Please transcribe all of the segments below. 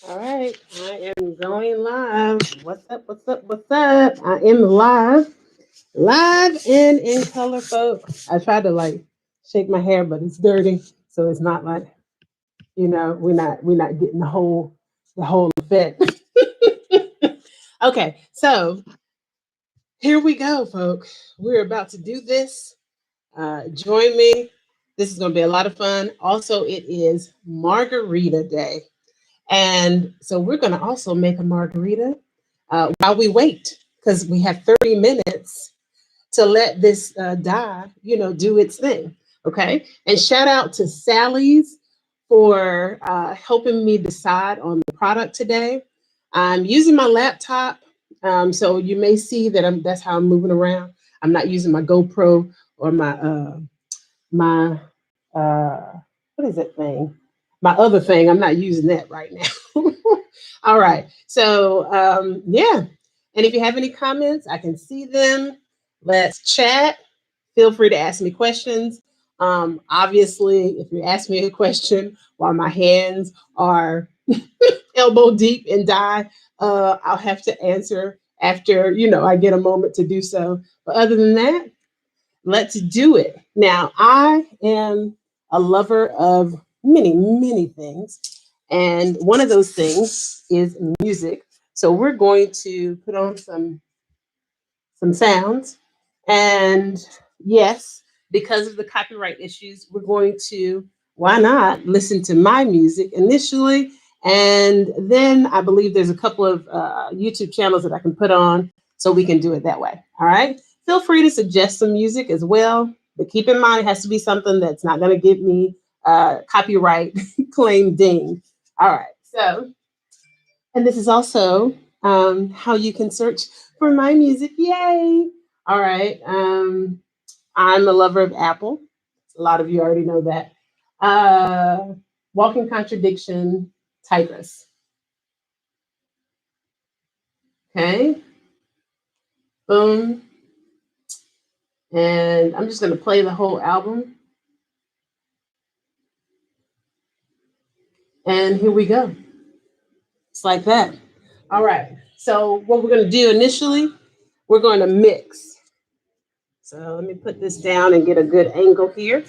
All right, I am going live. What's up? What's up? What's up? I am live and in color, folks. I tried to like shake my hair, but it's dirty, so it's not like we're not getting the whole effect. Okay, so here we go, folks. We're about to do this. Join me. This is going to be a lot of fun. Also, it is Margarita Day. And so we're going to also make a margarita while we wait because we have 30 minutes to let this dye, do its thing. Okay. And shout out to Sally's for helping me decide on the product today. I'm using my laptop. So you may see that that's how I'm moving around. I'm not using my GoPro or my what is that thing? My other thing. I'm not using that right now. All right. So yeah. And if you have any comments, I can see them. Let's chat. Feel free to ask me questions. Obviously, if you ask me a question while my hands are elbow deep in dye, I'll have to answer after I get a moment to do so. But other than that, let's do it. Now, I am a lover of many, many things. And one of those things is music. So we're going to put on some sounds. And yes, because of the copyright issues, we're going to, why not, listen to my music initially. And then I believe there's a couple of YouTube channels that I can put on so we can do it that way. All right. Feel free to suggest some music as well. But keep in mind, it has to be something that's not going to give me copyright claim ding. All right. So, and this is also how you can search for my music. Yay. All right. I'm a lover of Apple. A lot of you already know that. Walking Contradiction, Tigress. Okay. Boom. And I'm just going to play the whole album. And here we go. It's like that. All right. So what we're going to do initially, we're going to mix. So let me put this down and get a good angle here.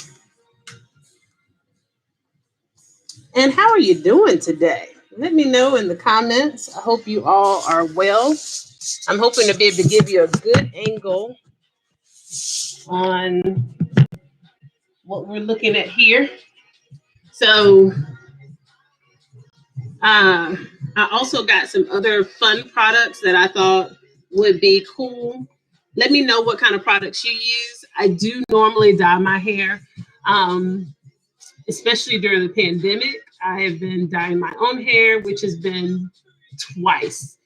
And how are you doing today? Let me know in the comments. I hope you all are well. I'm hoping to be able to give you a good angle on what we're looking at here. So I also got some other fun products that I thought would be cool. Let me know what kind of products you use. I do normally dye my hair, especially during the pandemic. I have been dyeing my own hair, which has been twice.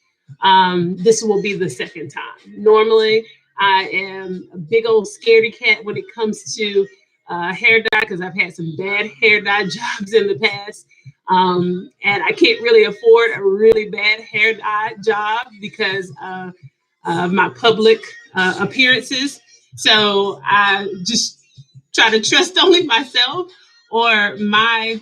This will be the second time. Normally, I am a big old scaredy cat when it comes to hair dye because I've had some bad hair dye jobs in the past. And I can't really afford a really bad hair dye job because of my public appearances. So I just try to trust only myself, or my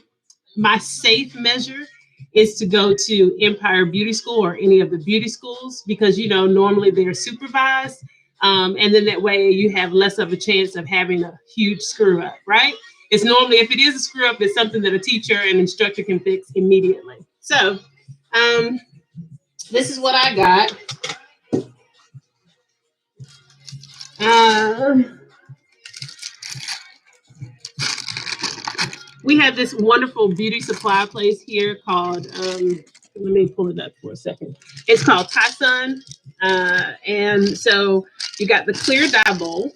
safe measure is to go to Empire Beauty School or any of the beauty schools because, normally they're supervised. And then that way you have less of a chance of having a huge screw up, right? It's normally, if it is a screw up, it's something that a teacher and instructor can fix immediately. So this is what I got. We have this wonderful beauty supply place here called, let me pull it up for a second. It's called Tyson. And so you got the clear dye bowl.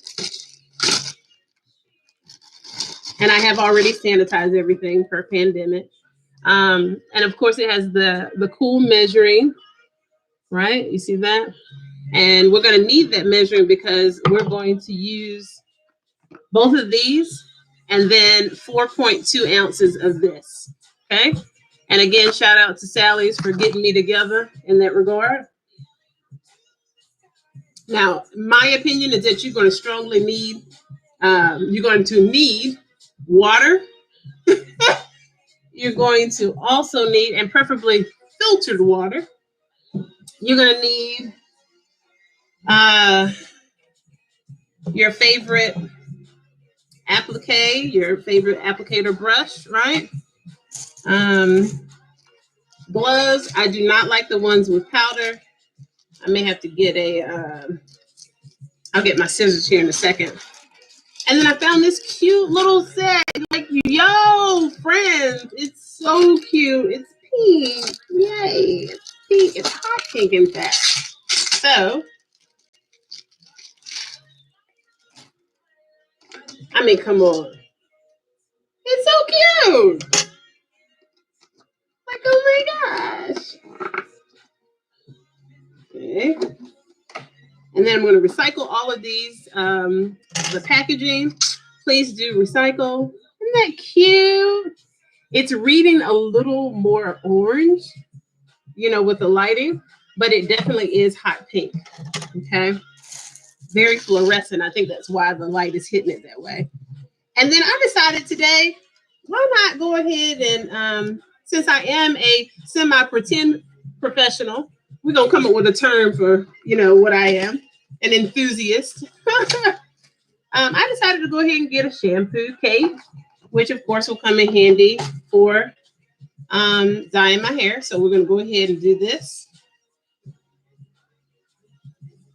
And I have already sanitized everything per pandemic. And of course it has the cool measuring, right? You see that? And we're going to need that measuring because we're going to use both of these and then 4.2 ounces of this. Okay. And again, shout out to Sally's for getting me together in that regard. Now, my opinion is that you're going to need water. You're going to also need, and preferably filtered water. You're gonna need uh, your favorite your favorite applicator brush, right? Um, Gloves. I do not like the ones with powder. I may have to get I'll get my scissors here in a second. And then I found this cute little set. Like, yo, friends, it's so cute. It's pink. Yay. It's pink. It's hot pink, in fact. So, I mean, come on. It's so cute. Like, oh my gosh. Okay. And then I'm going to recycle all of these, the packaging. Please do recycle. Isn't that cute? It's reading a little more orange, with the lighting, but it definitely is hot pink. Okay. Very fluorescent. I think that's why the light is hitting it that way. And then I decided today, why not go ahead and, since I am a semi-pretend professional, we're going to come up with a term for, what I am, an enthusiast. I decided to go ahead and get a shampoo cake, which of course will come in handy for dyeing my hair. So we're going to go ahead and do this.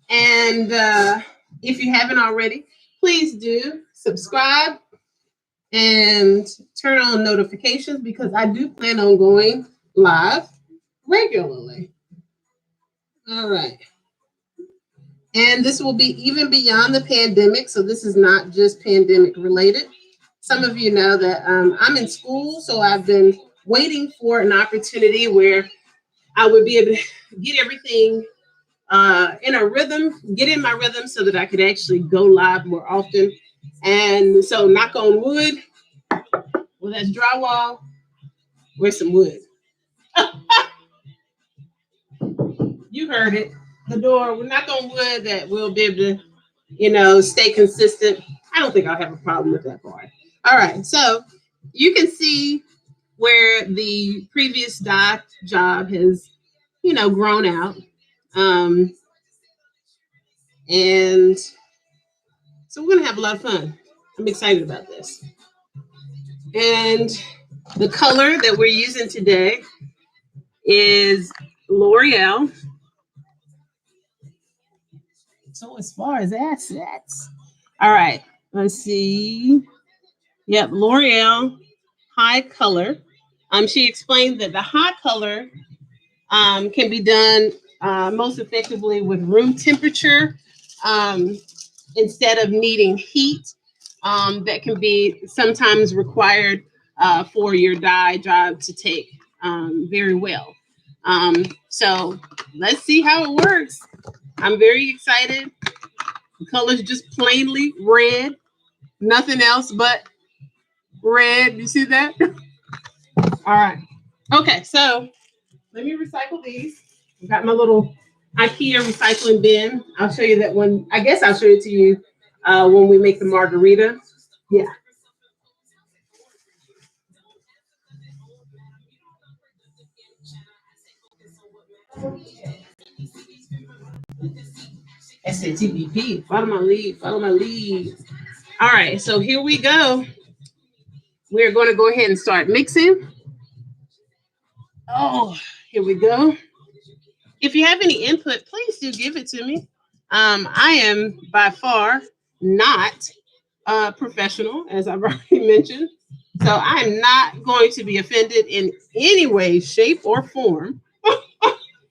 And if you haven't already, please do subscribe and turn on notifications because I do plan on going live regularly. All right. And this will be even beyond the pandemic. So this is not just pandemic related. Some of you know that I'm in school, so I've been waiting for an opportunity where I would be able to get everything in a rhythm, get in my rhythm so that I could actually go live more often. And so knock on wood, well, that's drywall. Where's some wood? You heard it. The door, we're knock on wood that we'll be able to, stay consistent. I don't think I'll have a problem with that part. All right, so you can see where the previous dye job has, grown out. And so we're gonna have a lot of fun. I'm excited about this. And the color that we're using today is L'Oreal. So as far as assets, all right, let's see. Yep, L'Oreal high color. She explained that the high color can be done most effectively with room temperature instead of needing heat that can be sometimes required for your dye job to take very well. So let's see how it works. I'm very excited. The color is just plainly red, nothing else but red. You see that? All right. Okay, so let me recycle these. I've got my little IKEA recycling bin. I'll show you that one. I guess I'll show it to you when we make the margarita. Yeah. SATBP. Follow my lead. Follow my lead. All right. So here we go. We're going to go ahead and start mixing. Oh, here we go. If you have any input, please do give it to me. I am by far not professional, as I've already mentioned. So I'm not going to be offended in any way, shape, or form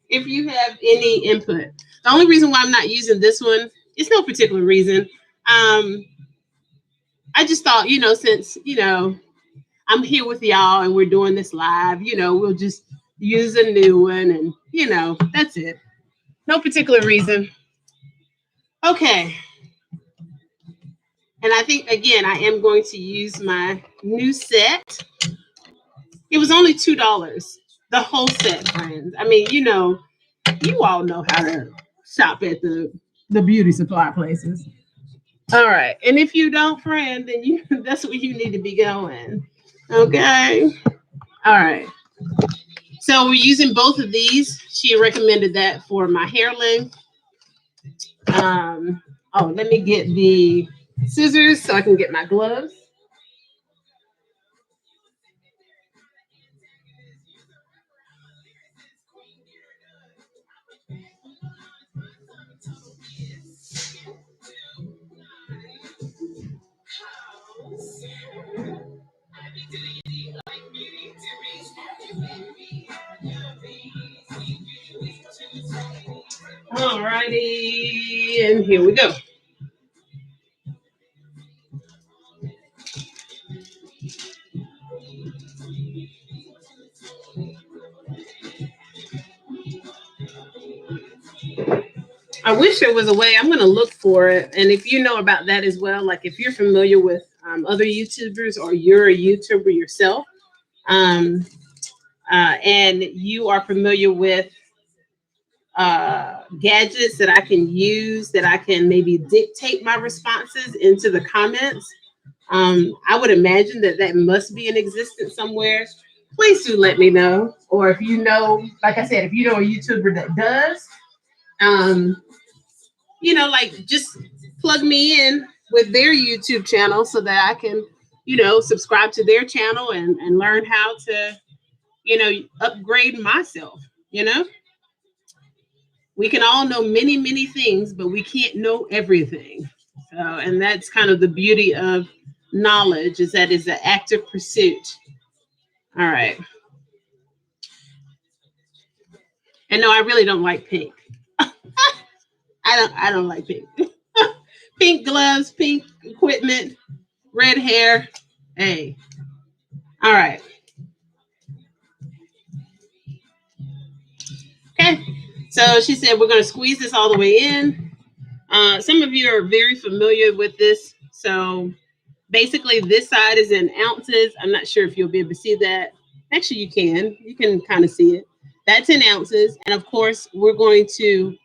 if you have any input. The only reason why I'm not using this one is no particular reason. I just thought, since, I'm here with y'all and we're doing this live, we'll just use a new one and, that's it. No particular reason. Okay. And I think, again, I am going to use my new set. It was only $2. The whole set, friends. I mean, you all know how to shop at the beauty supply places. All right. And if you don't, friend, then that's where you need to be going. Okay. All right. So we're using both of these. She recommended that for my hair length. Oh, let me get the scissors so I can get my gloves. Alrighty, and here we go. I wish there was a way. I'm going to look for it. And if you know about that as well, like if you're familiar with other YouTubers or you're a YouTuber yourself, um, and you are familiar with gadgets that I can use that I can maybe dictate my responses into the comments, I would imagine that that must be in existence somewhere. Please do let me know. Or if you know, like I said, if you know a YouTuber that does, um, like just plug me in with their YouTube channel so that I can, subscribe to their channel and learn how to, upgrade myself. You know, we can all know many, many things, but we can't know everything. So, and that's kind of the beauty of knowledge is that it's an active pursuit. All right. And no, I really don't like pink. I don't like pink. Pink gloves, pink equipment, red hair. Hey. All right. Okay. So she said we're going to squeeze this all the way in. Some of you are very familiar with this. So basically, this side is in ounces. I'm not sure if you'll be able to see that. Actually, you can. You can kind of see it. That's in ounces. And of course, we're going to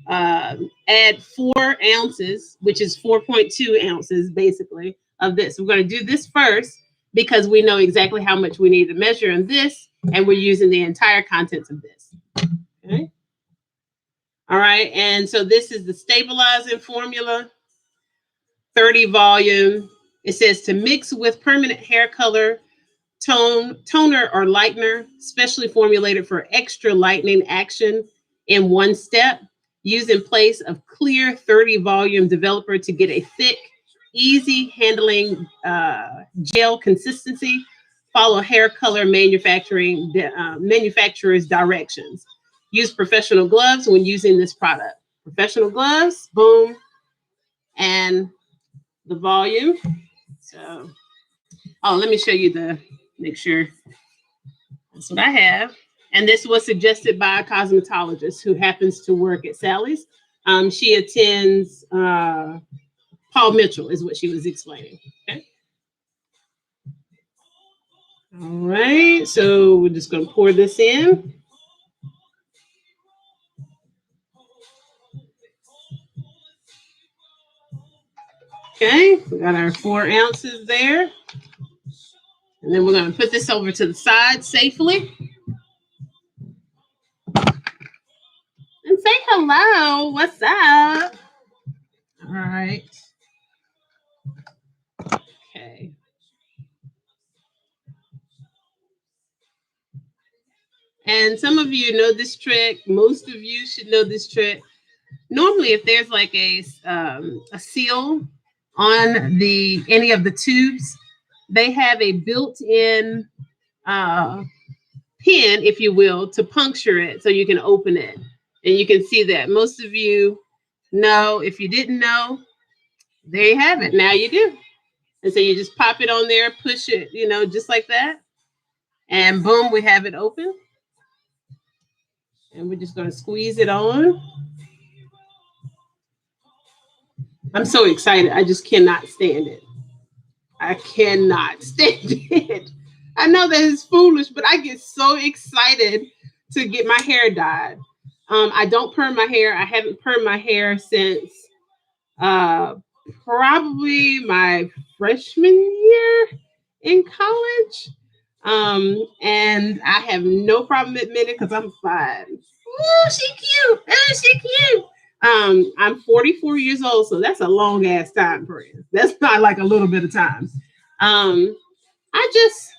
add 4 ounces, which is 4.2 ounces, basically, of this. We're going to do this first because we know exactly how much we need to measure in this, and we're using the entire contents of this. Okay. All right. And so this is the stabilizing formula, 30 volume. It says to mix with permanent hair color, toner or lightener, specially formulated for extra lightening action in one step. Use in place of clear 30 volume developer to get a thick, easy handling gel consistency. Follow hair color manufacturer's directions. Use professional gloves when using this product. Professional gloves, boom, and the volume. So, oh, let me show you make sure that's what I have. And this was suggested by a cosmetologist who happens to work at Sally's. She attends Paul Mitchell, is what she was explaining. Okay. All right. So we're just going to pour this in. Okay. We got our 4 ounces there. And then we're going to put this over to the side safely. And say hello. What's up? All right. Okay. And some of you know this trick. Most of you should know this trick. Normally, if there's like a seal on any of the tubes, they have a built-in pin, if you will, to puncture it so you can open it. And you can see that. Most of you know. If you didn't know, there you have it. Now you do. And so you just pop it on there, push it, just like that. And boom, we have it open. And we're just going to squeeze it on. I'm so excited. I just cannot stand it. I cannot stand it. I know that is foolish, but I get so excited to get my hair dyed. I don't perm my hair. I haven't permed my hair since probably my freshman year in college. And I have no problem admitting because I'm fine. Oh, she cute. Oh, she cute. I'm 44 years old, so that's a long ass time, friends. That's not like a little bit of time. Um, I just,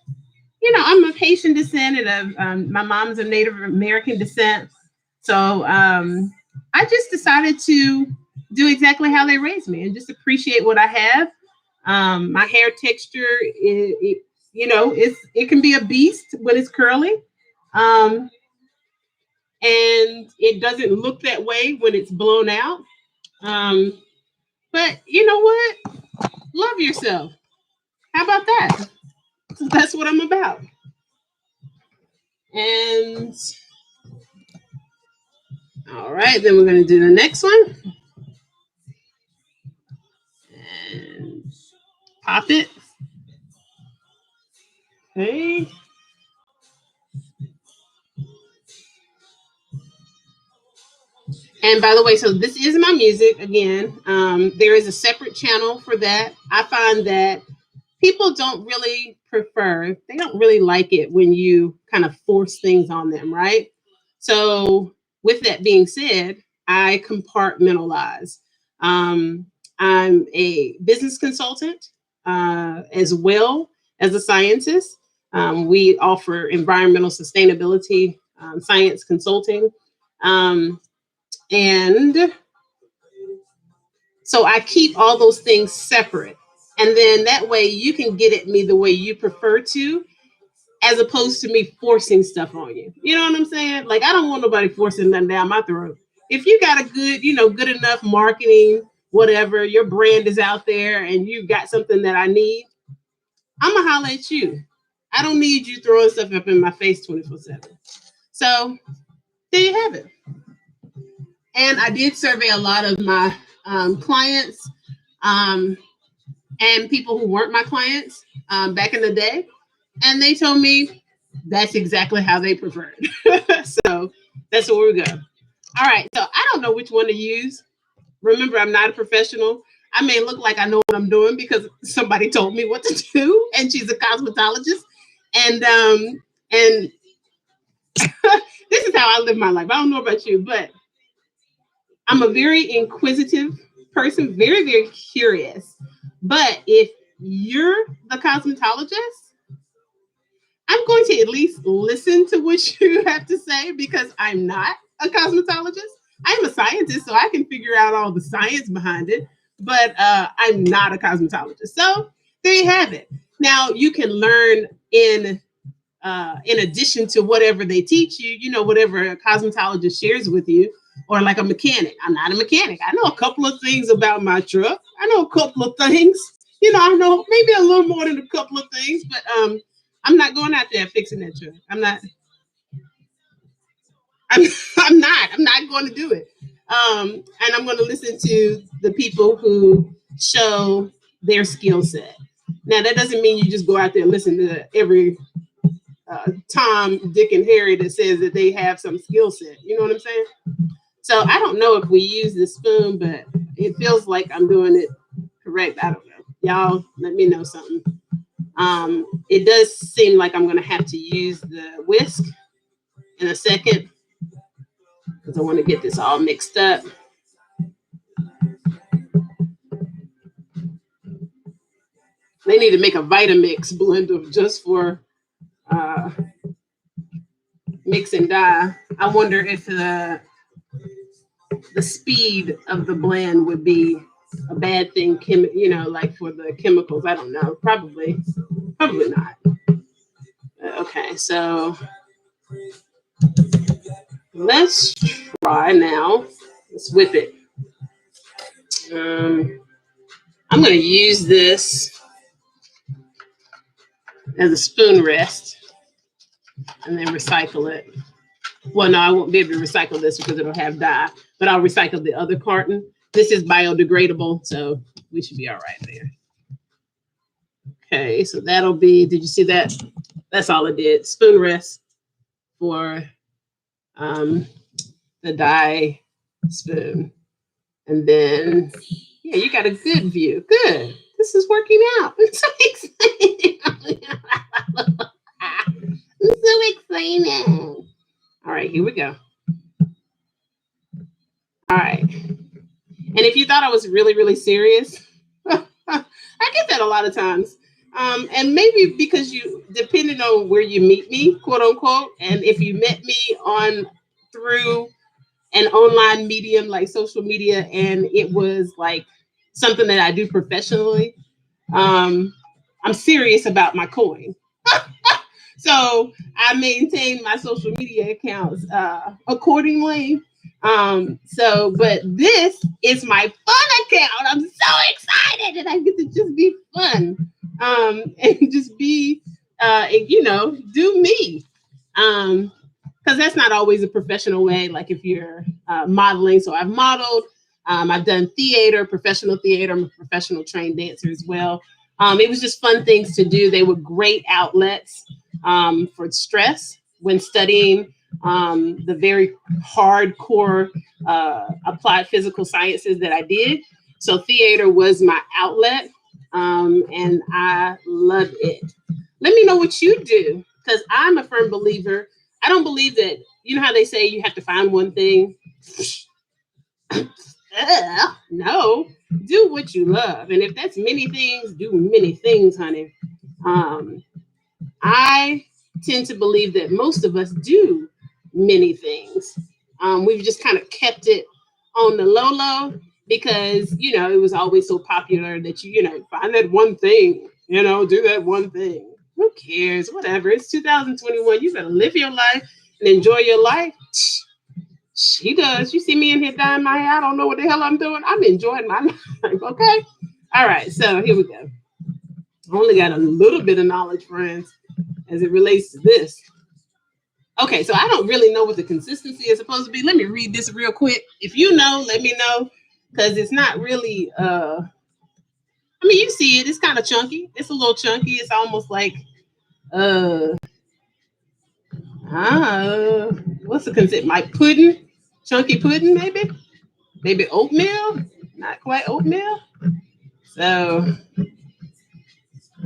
I'm of Haitian descent, and my mom's of Native American descent. So I just decided to do exactly how they raised me and just appreciate what I have. My hair texture, it can be a beast when it's curly, um, and it doesn't look that way when it's blown out. Um, but you know what? Love yourself. How about that? So that's what I'm about. And all right, then we're going to do the next one and pop it. Okay. And by the way, so this is my music again. There is a separate channel for that. I find that people don't really they don't really like it when you kind of force things on them, right? So, with that being said, I compartmentalize. Um, I'm a business consultant as well as a scientist. We offer environmental sustainability science consulting. Um, and so I keep all those things separate. And then that way you can get at me the way you prefer to, as opposed to me forcing stuff on you. You know what I'm saying? Like, I don't want nobody forcing nothing down my throat. If you got a good, good enough marketing, whatever, your brand is out there and you got something that I need, I'm going to holler at you. I don't need you throwing stuff up in my face 24/7. So there you have it. And I did survey a lot of my clients um, and people who weren't my clients back in the day. And they told me that's exactly how they preferred. So that's where we go. All right. So I don't know which one to use. Remember, I'm not a professional. I may look like I know what I'm doing because somebody told me what to do, and she's a cosmetologist. And this is how I live my life. I don't know about you, but I'm a very inquisitive person, very, very curious. But if you're the cosmetologist, I'm going to at least listen to what you have to say because I'm not a cosmetologist. I'm a scientist, so I can figure out all the science behind it, but I'm not a cosmetologist. So there you have it. Now you can learn in addition to whatever they teach you, whatever a cosmetologist shares with you, or like a mechanic. I'm not a mechanic. I know a couple of things about my truck. I know a couple of things. I know maybe a little more than a couple of things, but I'm not going out there fixing that truck. I'm not. I'm, I'm not. I'm not going to do it. And I'm going to listen to the people who show their skill set. Now that doesn't mean you just go out there and listen to every Tom, Dick, and Harry that says that they have some skill set. You know what I'm saying? So I don't know if we use the spoon, but it feels like I'm doing it correct. I don't know. Y'all, let me know something. It does seem like I'm going to have to use the whisk in a second because I want to get this all mixed up. They need to make a Vitamix blender just for uh, mix and dye. I wonder if the speed of the blend would be a bad thing, like for the chemicals. I don't know. Probably not. Okay, so let's try now. Let's whip it. I'm going to use this as a spoon rest and then recycle it. Well, no, I won't be able to recycle this because it'll have dye, but I'll recycle the other carton. This is biodegradable, so we should be all right there. Okay, so that'll be, did you see that? That's all it did. Spoon rest for the dye spoon. And then, yeah, you got a good view. Good. This is working out. I'm so excited. I'm so excited. All right, here we go. All right. And if you thought I was really, really serious, I get that a lot of times. And maybe because depending on where you meet me, quote unquote, and if you met me on through an online medium like social media and it was like something that I do professionally, I'm serious about my coin. So I maintain my social media accounts accordingly. But this is my fun account. I'm so excited and I get to just be fun and just be, do me. Because that's not always a professional way. Like if you're modeling. So I've modeled, I've done theater, professional theater. I'm a professional trained dancer as well. It was just fun things to do. They were great outlets for stress when studying the very hardcore applied physical sciences that I did. So theater was my outlet, and I loved it. Let me know what you do, because I'm a firm believer. I don't believe that, you know how they say you have to find one thing? No, do what you love. And if that's many things, do many things, honey. I tend to believe that most of us do many things. We've just kind of kept it on the low because, it was always so popular that find that one thing, do that one thing. Who cares? Whatever. It's 2021. You better live your life and enjoy your life. She does. You see me in here dyeing my hair. I don't know what the hell I'm doing. I'm enjoying my life. Okay. All right. So here we go. I only got a little bit of knowledge, friends, as it relates to this. Okay, so I don't really know what the consistency is supposed to be. Let me read this real quick. If you know, let me know, because it's not really. You see it. It's kind of chunky. It's a little chunky. It's almost like what's the consistency? Like pudding, chunky pudding, maybe oatmeal. Not quite oatmeal. So,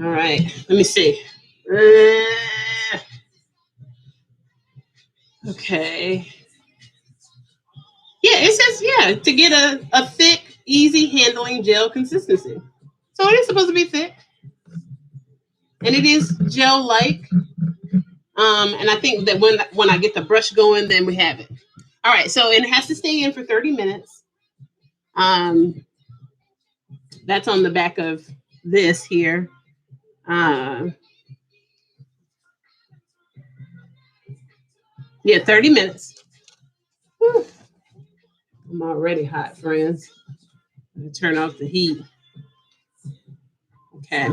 all right. Let me see. Okay. Yeah, it says, to get a thick, easy handling gel consistency. So it is supposed to be thick. And it is gel-like. And I think that when I get the brush going, then we have it. All right, so it has to stay in for 30 minutes. That's on the back of this here. 30 minutes. Whew. I'm already hot, friends. Let me turn off the heat. Okay.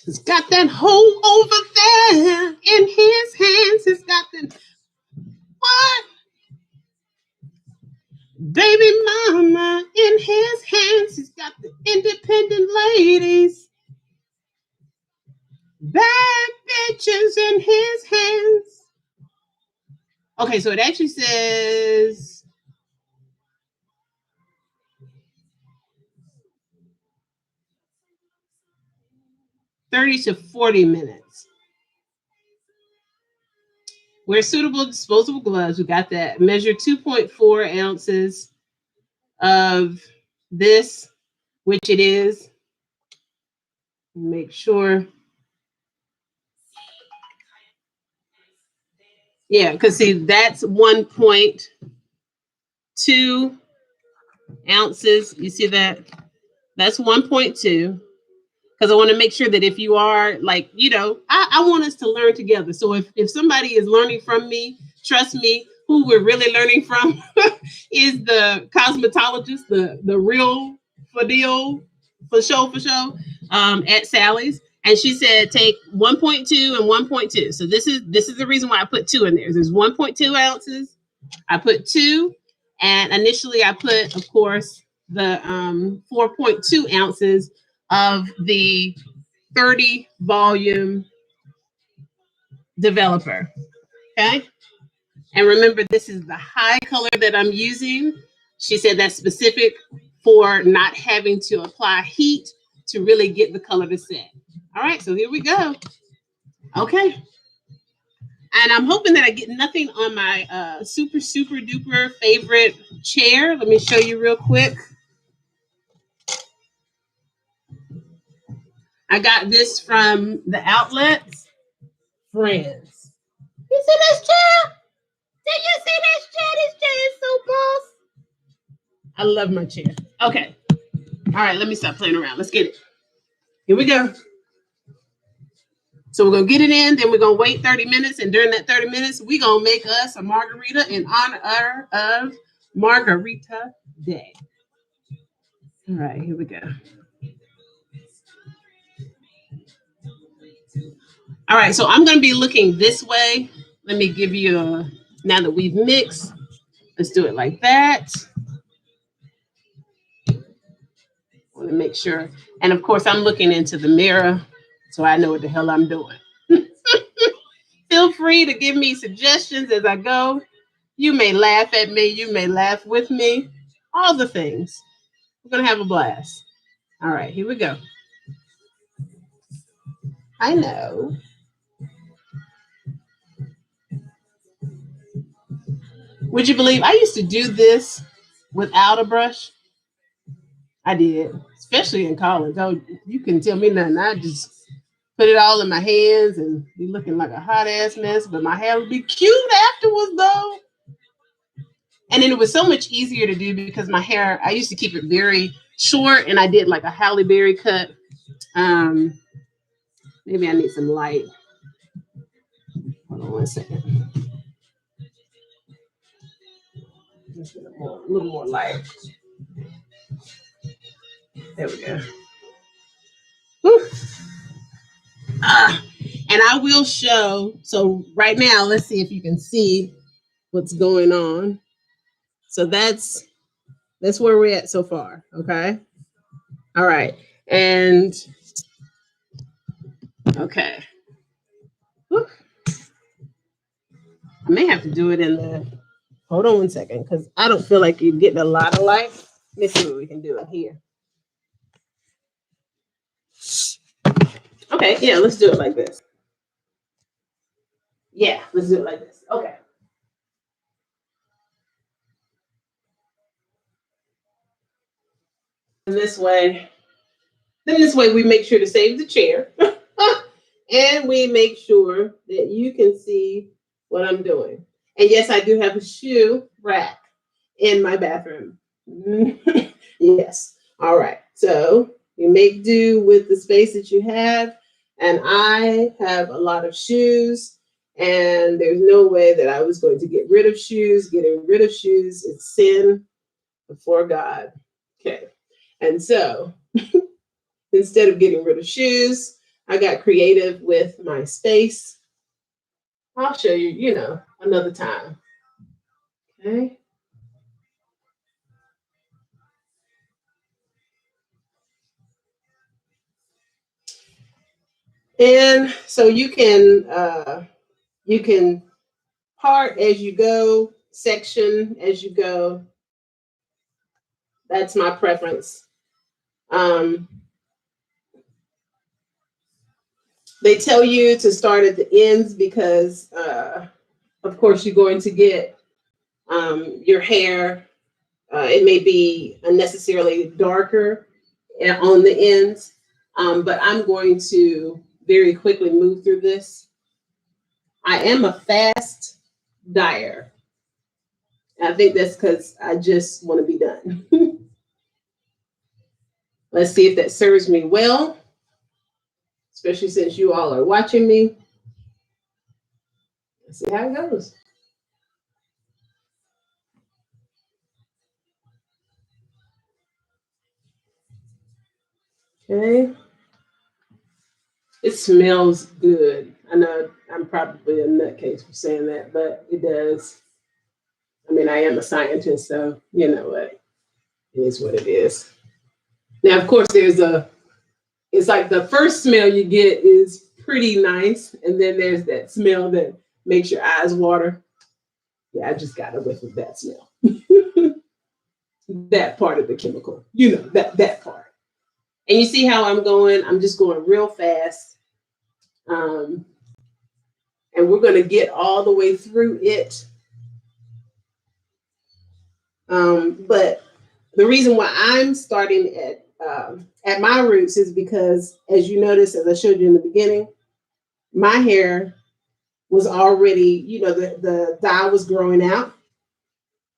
He's got that hole over there in his hands. He's got that. What? Baby mama in his hands. He's got the independent ladies. Bad bitches in his hands. Okay, so it actually says $30 to $40 minutes. Wear suitable disposable gloves. We got that. Measure 2.4 ounces of this, which it is. Make sure. Yeah, because see, that's 1.2 ounces. You see that? That's 1.2. Because I want to make sure that if you are like, I want us to learn together. So if somebody is learning from me, trust me, who we're really learning from is the cosmetologist, the real for deal, for show, at Sally's. And she said, take 1.2 and 1.2. So this is the reason why I put 2 in there. There's 1.2 ounces. I put 2. And initially I put, of course, the 4.2 ounces of the 30 volume developer. Okay. And remember, this is the high color that I'm using. She said that's specific for not having to apply heat to really get the color to set. All right, so here we go. Okay. And I'm hoping that I get nothing on my super, super duper favorite chair. Let me show you real quick. I got this from the outlets. Friends. You see this chair? Did you see this chair? This chair is so boss. I love my chair. Okay. All right, let me stop playing around. Let's get it. Here we go. So we're going to get it in, then we're going to wait 30 minutes. And during that 30 minutes, we're going to make us a margarita in honor of Margarita Day. All right, here we go. All right, so I'm going to be looking this way. Let me give you a, now that we've mixed, let's do it like that. I want to make sure. And of course, I'm looking into the mirror, so I know what the hell I'm doing. Feel free to give me suggestions as I go. You may laugh at me. You may laugh with me. All the things. We're going to have a blast. All right, here we go. I know. Would you believe I used to do this without a brush? I did, especially in college. Oh, you couldn't tell me nothing. I just put it all in my hands and be looking like a hot ass mess, but my hair would be cute afterwards, though. And then it was so much easier to do because my hair, I used to keep it very short and I did like a Halle Berry cut. Maybe I need some light. Hold on 1 second. A little more light. There we go. And I will show. So right now, let's see if you can see what's going on. So that's where we're at so far. Okay. All right. And okay. Whew. I may have to do it in the, hold on 1 second, because I don't feel like you're getting a lot of light. Let's see what we can do in here. Okay, yeah, let's do it like this. Yeah, let's do it like this. Okay. And this way, we make sure to save the chair. And we make sure that you can see what I'm doing. And yes, I do have a shoe rack in my bathroom. Yes. All right. So you make do with the space that you have. And I have a lot of shoes. And there's no way that I was going to get rid of shoes. Getting rid of shoes is sin before God. Okay. And so instead of getting rid of shoes, I got creative with my space. I'll show you, another time. Okay. And so you can part as you go, section as you go. That's my preference. They tell you to start at the ends because, of course, you're going to get your hair. It may be unnecessarily darker on the ends, but I'm going to very quickly move through this. I am a fast dyer. I think that's because I just want to be done. Let's see if that serves me well, especially since you all are watching me. Let's see how it goes. Okay. It smells good. I know I'm probably a nutcase for saying that, but it does. I mean, I am a scientist, so you know what? It is what it is. Now, of course, it's like the first smell you get is pretty nice, and then there's that smell that makes your eyes water. Yeah, I just got a whiff of that smell. That part of the chemical, that part. And you see how I'm going? I'm just going real fast. And we're going to get all the way through it. But the reason why I'm starting at my roots is because, as you notice, as I showed you in the beginning, my hair was already, the dye was growing out.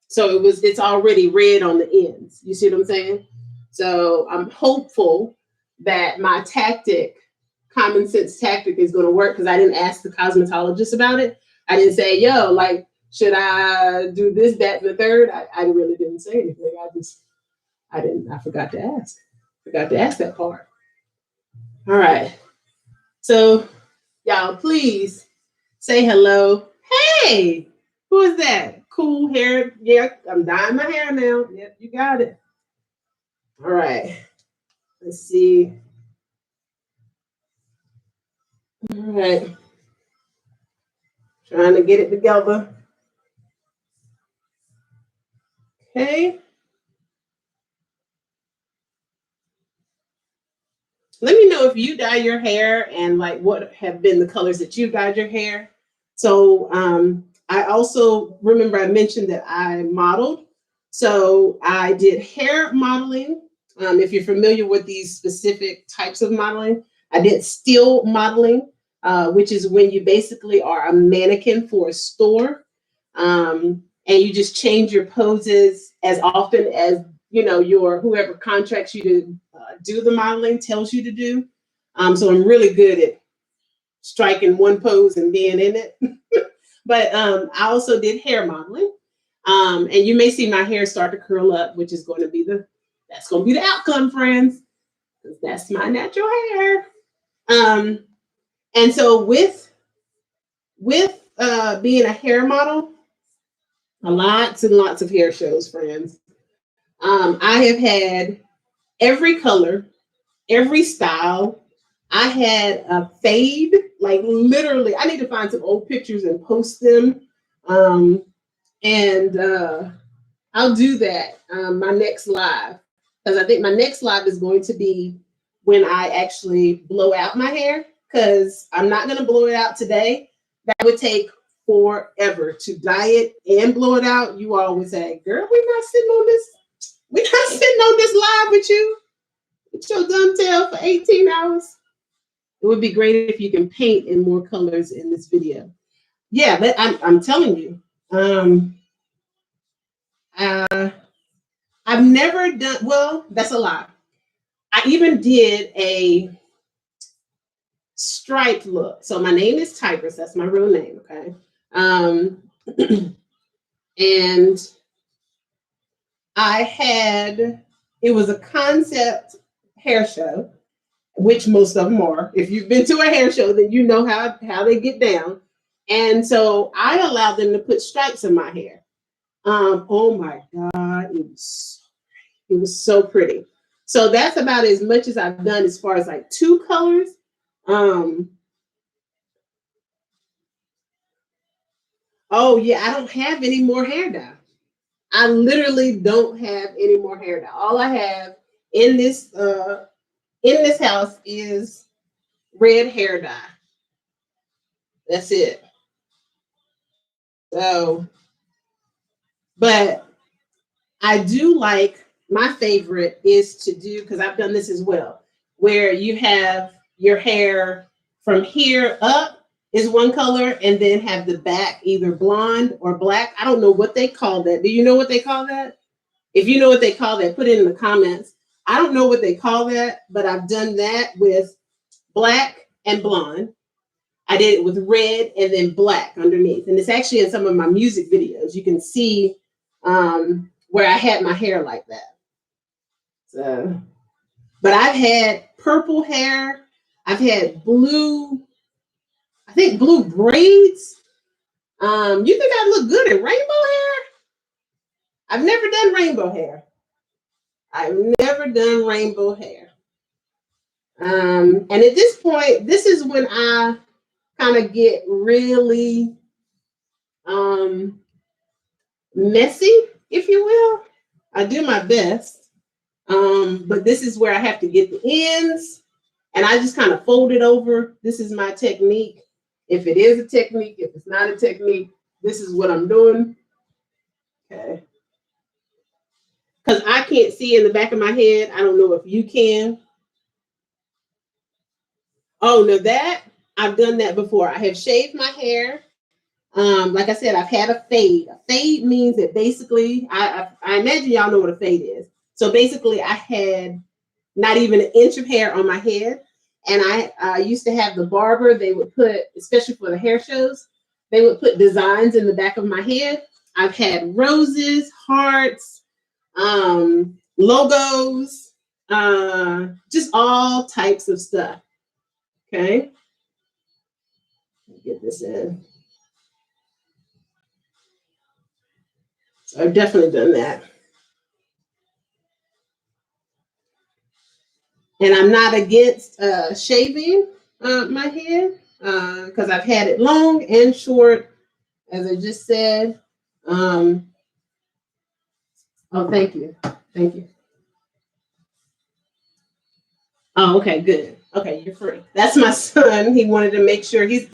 So it's already red on the ends. You see what I'm saying? So I'm hopeful that my common sense tactic is going to work, because I didn't ask the cosmetologist about it. I didn't say, yo, like, should I do this, that, and the third? I really didn't say anything. I forgot to ask. Forgot to ask that part. All right. So y'all, please say hello. Hey, who is that? Cool hair. Yeah, I'm dyeing my hair now. Yep, you got it. All right. Let's see. All right. Trying to get it together. Okay. Let me know if you dye your hair and like what have been the colors that you dyed your hair. So I also remember I mentioned that I modeled. So I did hair modeling. If you're familiar with these specific types of modeling, I did still modeling, which is when you basically are a mannequin for a store, and you just change your poses as often as your whoever contracts you to do the modeling tells you to do. So I'm really good at striking one pose and being in it. But I also did hair modeling. And you may see my hair start to curl up, which is going to be the outcome, friends, because that's my natural hair. And so with being a hair model, lots and lots of hair shows, friends. I have had every color, every style. I had a fade, like literally. I need to find some old pictures and post them. And I'll do that my next live, because I think my next live is going to be when I actually blow out my hair, because I'm not going to blow it out today. That would take forever to dye it and blow it out. You always say, girl, we're not sitting on this. We're not sitting on this live with you. With your dumb tail for 18 hours. It would be great if you can paint in more colors in this video. Yeah, but I'm telling you. I've never done, well, that's a lie. I even did a striped look. So my name is Tigress. That's my real name, okay? And it was a concept hair show, which most of them are. If you've been to a hair show, then you know how they get down. And so I allowed them to put stripes in my hair. Oh my God, it was so pretty. So that's about as much as I've done as far as like two colors. Oh yeah, I don't have any more hair dye. I literally don't have any more hair dye. All I have in this house is red hair dye. That's it. So, but I do like, my favorite is to do, because I've done this as well, where you have your hair from here up is one color, and then have the back either blonde or black. I don't know what they call that. Do you know what they call that? If you know what they call that, put it in the comments. I don't know what they call that, but I've done that with black and blonde. I did it with red and then black underneath. And it's actually in some of my music videos. You can see where I had my hair like that. So, but I've had purple hair. I've had blue, I think blue braids. You think I look good in rainbow hair? I've never done rainbow hair. And at this point, this is when I kind of get really messy, if you will. I do my best. But this is where I have to get the ends, and I just kind of fold it over. This is my technique. If it is a technique, if it's not a technique, this is what I'm doing. Okay. Because I can't see in the back of my head. I don't know if you can. Oh, no, that I've done that before. I have shaved my hair. Like I said, I've had a fade. A fade means that basically, I imagine y'all know what a fade is. So basically, I had not even an inch of hair on my head. And I used to have the barber, they would put, especially for the hair shows, they would put designs in the back of my head. I've had roses, hearts, logos, just all types of stuff. Okay. Get this in. So I've definitely done that. And I'm not against shaving my head because I've had it long and short, as I just said. Oh, thank you. Thank you. Oh, okay, good. Okay, you're free. That's my son. He wanted to make sure he's